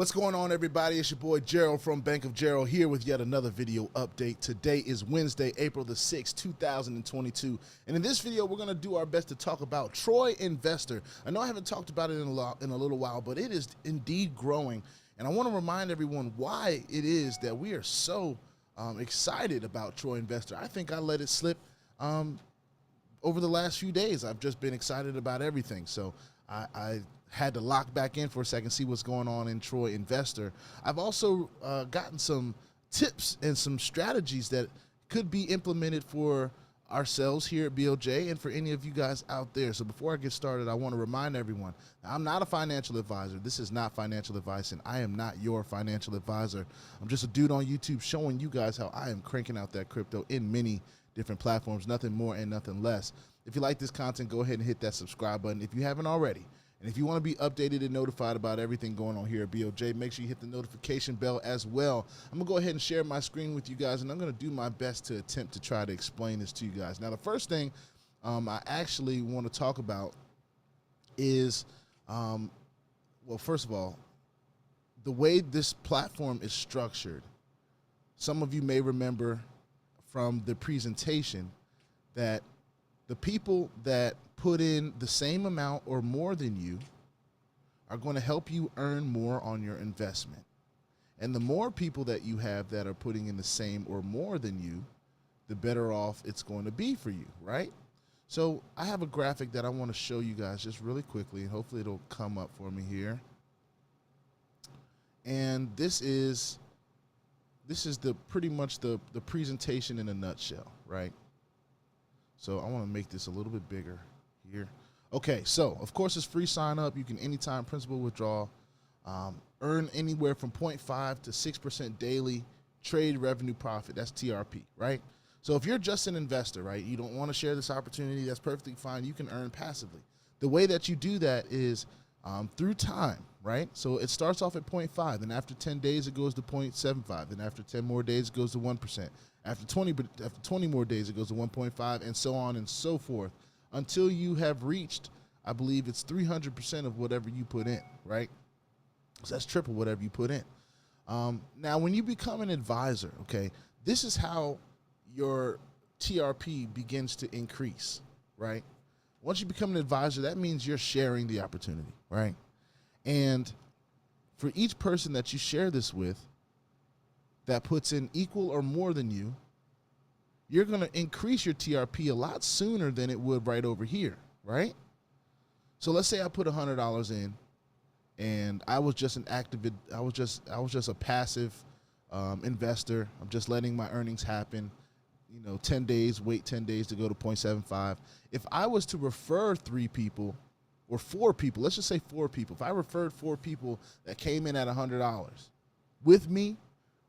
What's going on, everybody? It's your boy Gerald from Bank of Gerald here with yet another video update. Today is Wednesday, April the 6th, 2022. And in this video, we're going to do our best to talk about Troy Investor. I know I haven't talked about it in a little while, but it is indeed growing. And I want to remind everyone why it is that we are so excited about Troy Investor. I think I let it slip over the last few days. I've just been excited about everything. So I had to lock back in for a second, see what's going on in Troy Investor. I've also gotten some tips and some strategies that could be implemented for ourselves here at BOJ and for any of you guys out there. So before I get started, I want to remind everyone, I'm not a financial advisor. This is not financial advice, and I am not your financial advisor. I'm just a dude on YouTube showing you guys how I am cranking out that crypto in many different platforms, nothing more and nothing less. If you like this content, go ahead and hit that subscribe button if you haven't already. And if you want to be updated and notified about everything going on here at BOJ, make sure you hit the notification bell as well. I'm going to go ahead and share my screen with you guys, and I'm going to do my best to attempt to try to explain this to you guys. Now, the first thing I actually want to talk about is, well, first of all, the way this platform is structured. Some of you may remember from the presentation that the people that put in the same amount or more than you are going to help you earn more on your investment. And the more people that you have that are putting in the same or more than you, the better off it's going to be for you, right? So I have a graphic that I want to show you guys just really quickly, and hopefully it'll come up for me here. And this is the pretty much the presentation in a nutshell, right? So I want to make this a little bit bigger here. Okay, so of course it's free sign up. You can anytime principal withdraw, earn anywhere from 0.5 to 6% daily trade revenue profit. That's TRP, right? So if you're just an investor, right, you don't want to share this opportunity, that's perfectly fine. You can earn passively. The way that you do that is through time, right? So it starts off at 0.5, then after 10 days it goes to 0.75, then after 10 more days it goes to 1%. After 20 more days it goes to 1.5, and so on and so forth, until you have reached, I believe it's 300% of whatever you put in, right? So that's triple whatever you put in. Now, when you become an advisor, okay, this is how your TRP begins to increase, right? Once you become an advisor, that means you're sharing the opportunity, right? And for each person that you share this with that puts in equal or more than you, you're going to increase your TRP a lot sooner than it would right over here, right? So let's say I put $100 in, and I was just I was just a passive investor. I'm just letting my earnings happen. 10 days, wait 10 days to go to 0.75. If I was to refer 3 people or 4 people, let's just say 4 people. If I referred 4 people that came in at $100 with me,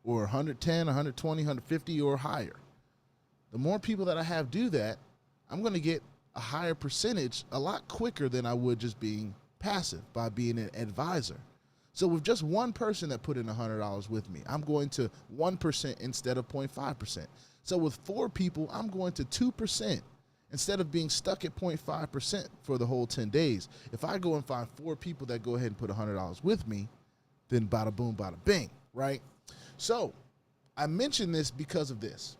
or 110, 120, 150 or higher, the more people that I have do that, I'm going to get a higher percentage a lot quicker than I would just being passive by being an advisor. So with just one person that put in $100 with me, I'm going to 1% instead of 0.5%. So with 4 people, I'm going to 2% instead of being stuck at 0.5% for the whole 10 days. If I go and find 4 people that go ahead and put $100 with me, then bada boom, bada bing, right? So I mentioned this because of this.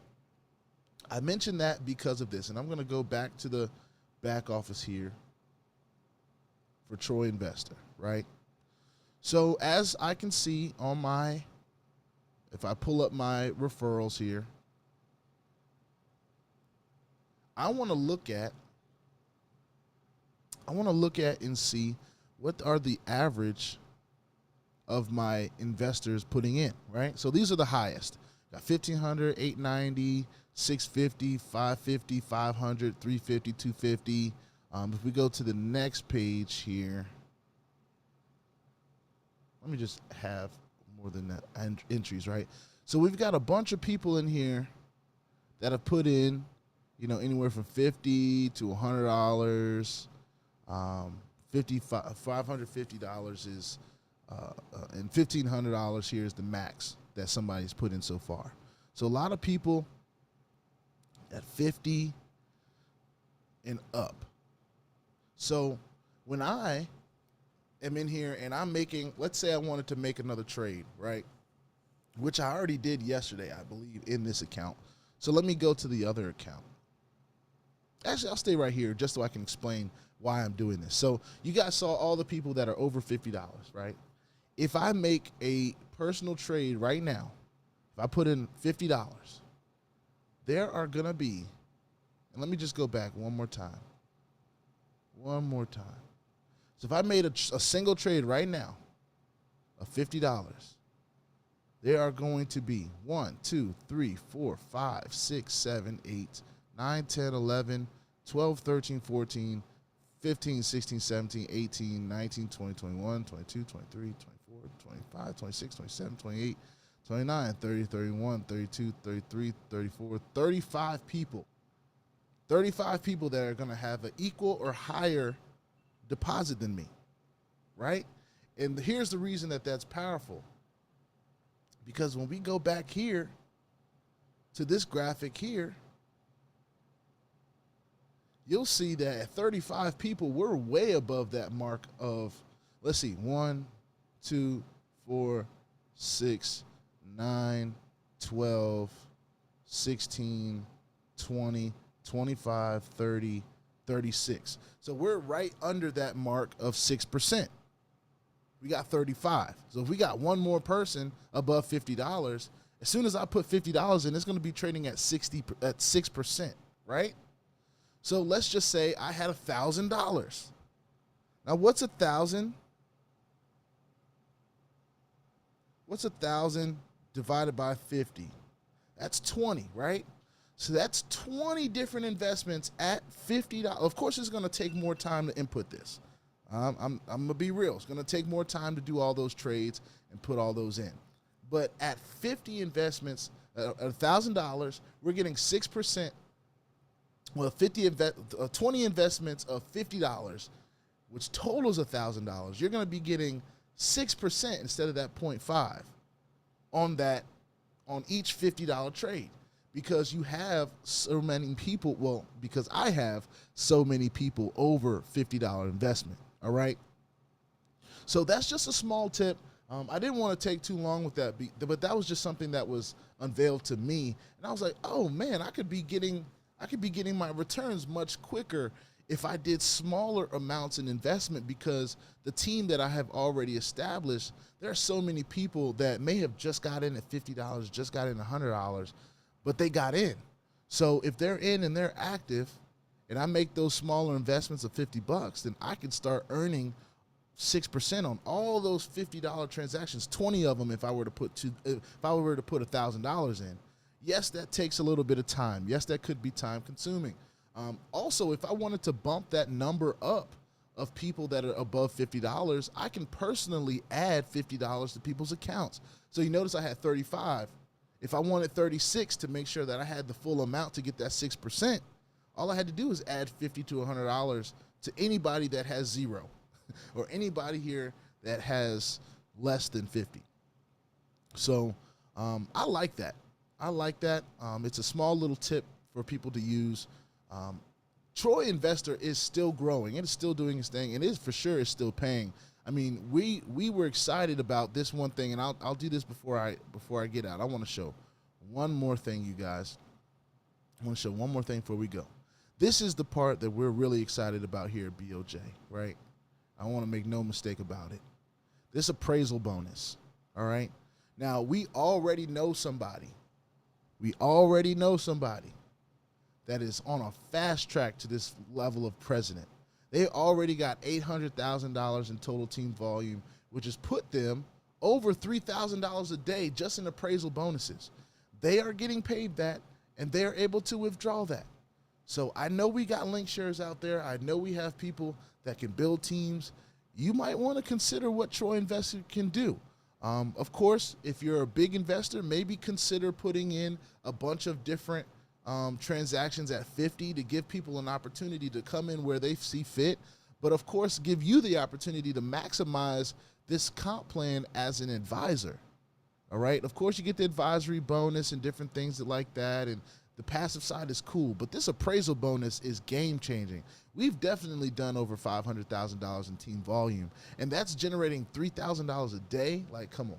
I mentioned that because of this, and I'm going to go back to the back office here for Troy Investor, right? So as I can see on if I pull up my referrals here, I want to look at and see what are the average of my investors putting in, right? So these are the highest. Got 1,500, 890, 650, 550, 500, 350, 250. If we go to the next page here, let me just have more than that entries, right? So we've got a bunch of people in here that have put in, anywhere from $50 to $100. $550 is, and $1,500 here is the max that somebody's put in so far. So a lot of people at 50 and up. So when I am in here and I'm making, let's say I wanted to make another trade, right? Which I already did yesterday, I believe, in this account. So let me go to the other account. Actually, I'll stay right here just so I can explain why I'm doing this. So you guys saw all the people that are over $50, right? If I make a personal trade right now, if I put in $50, there are going to be, and let me just go back one more time. One more time. So if I made a single trade right now of $50, there are going to be 1, 2, 3, 4, 5, 6, 7, 8, 9, 10, 11, 12, 13, 14, 15, 16, 17, 18, 19, 20, 21, 22, 23, 24, 25, 26, 27, 28, 29, 30, 31, 32, 33, 34, 35 people. 35 people that are going to have an equal or higher deposit than me, right? And here's the reason that that's powerful. Because when we go back here to this graphic here, you'll see that at 35 people, we're way above that mark of, let's see, 1, 2, 4, 6, 9, 12, 16, 20, 25, 30, 36. So we're right under that mark of 6%. We got 35. So if we got one more person above $50, as soon as I put $50 in, it's going to be trading at 6%, right? So let's just say I had $1,000. Now what's 1,000? What's 1,000 divided by 50? That's 20, right? So that's 20 different investments at $50. Of course, it's going to take more time to input this. I'm going to be real. It's going to take more time to do all those trades and put all those in. But at 50 investments, $1,000, we're getting 6%. Well, 20 investments of $50, which totals $1,000. You're going to be getting 6% instead of that 0.5 on each $50 trade. Because you have so many people, well, because I have so many people over $50 investment, all right? So that's just a small tip. I didn't want to take too long with that, but that was just something that was unveiled to me. And I was like, oh, man, I could be getting my returns much quicker if I did smaller amounts in investment, because the team that I have already established, there are so many people that may have just got in at $50, just got in $100, but they got in. So if they're in and they're active and I make those smaller investments of $50, then I can start earning 6% on all those $50 transactions, 20 of them if I were to put $1,000 in. Yes, that takes a little bit of time. Yes, that could be time consuming. Also, if I wanted to bump that number up of people that are above $50, I can personally add $50 to people's accounts. So you notice I had 35. If I wanted 36 to make sure that I had the full amount to get that 6%, all I had to do is add $50 to $100 to anybody that has 0 or anybody here that has less than 50. So I like that. I like that. It's a small little tip for people to use. Troy Investor is still growing. It is still doing its thing, and it is for sure is still paying. I mean, we were excited about this one thing, and I'll do this before I get out. I want to show one more thing, you guys. I want to show one more thing before we go. This is the part that we're really excited about here at BOJ, right? I want to make no mistake about it. This appraisal bonus, all right? Now, we already know somebody. We already know somebody that is on a fast track to this level of president. They already got $800,000 in total team volume, which has put them over $3,000 a day just in appraisal bonuses. They are getting paid that, and they are able to withdraw that. So I know we got link shares out there. I know we have people that can build teams. You might want to consider what Troy Investor can do. Of course, if you're a big investor, maybe consider putting in a bunch of different transactions at 50 to give people an opportunity to come in where they see fit, but of course give you the opportunity to maximize this comp plan as an advisor. All right. Of course, you get the advisory bonus and different things like that, and The passive side is cool, but this appraisal bonus is game changing. We've definitely done over $500,000 in team volume, and that's generating $3,000 a day. Like, come on,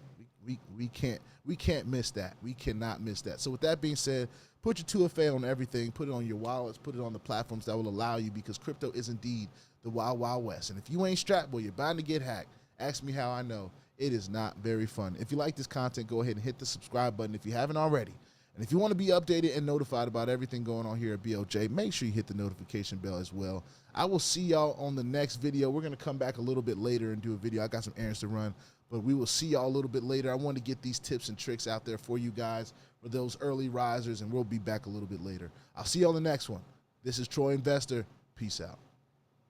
we can't miss that. We cannot miss that. So with that being said, put your 2FA on everything. Put it on your wallets. Put it on the platforms that will allow you, because crypto is indeed the wild, wild west. And if you ain't strapped, well, you're bound to get hacked. Ask me how I know. It is not very fun. If you like this content, go ahead and hit the subscribe button if you haven't already. And if you want to be updated and notified about everything going on here at BOJ, make sure you hit the notification bell as well. I will see y'all on the next video. We're going to come back a little bit later and do a video. I got some errands to run, but we will see y'all a little bit later. I want to get these tips and tricks out there for you guys, for those early risers, and we'll be back a little bit later. I'll see y'all on the next one. This is Troy Investor. Peace out.